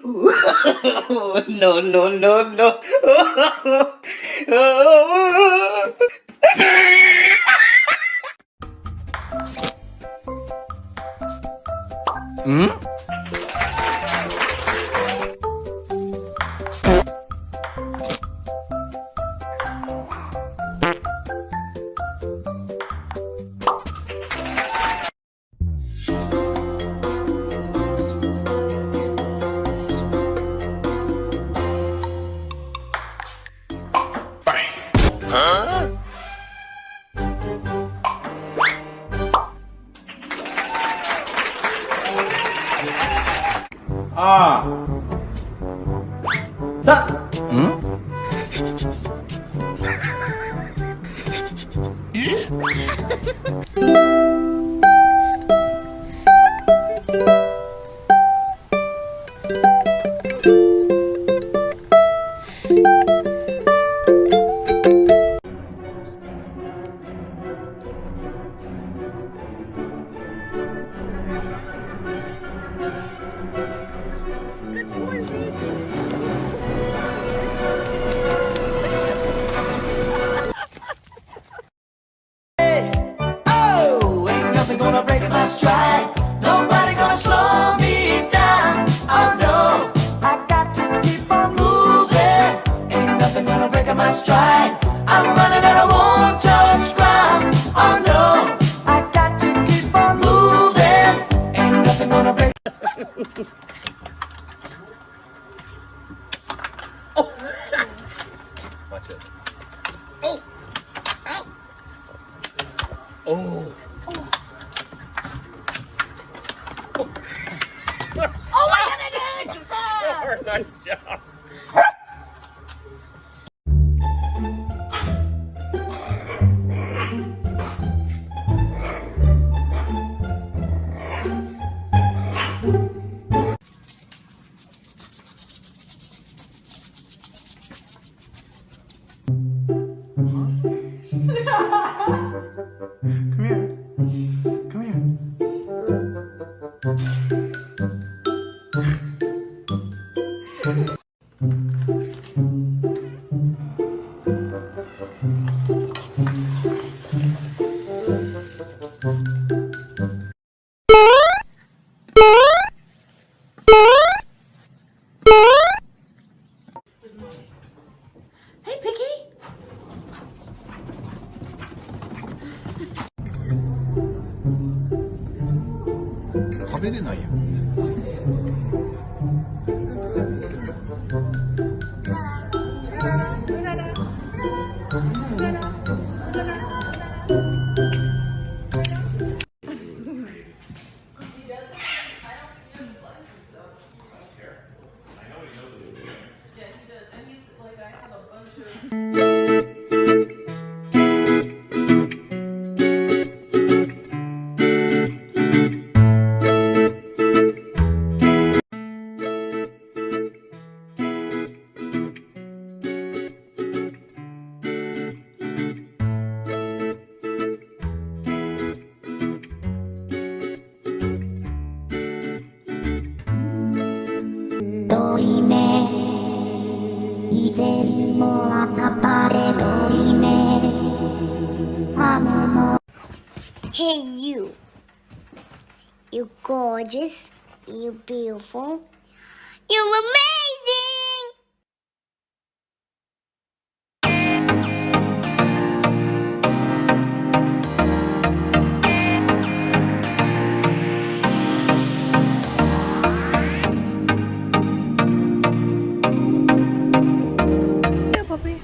No, no, no, no. Hmm? 아, 자, Hmm? Oh, ain't nothing gonna break my stride. Nobody gonna slow me down. Oh no, I got to keep on moving. Ain't nothing gonna break my stride. I'm running and I won't touch ground. Oh no, I got to keep on moving. Ain't nothing gonna break. watch it. Oh, ow. Oh. Oh my goodness! Nice job. Come here. Come here. Hey, Picky. Hey, you. You gorgeous. You beautiful. You amazing. Yeah, puppy.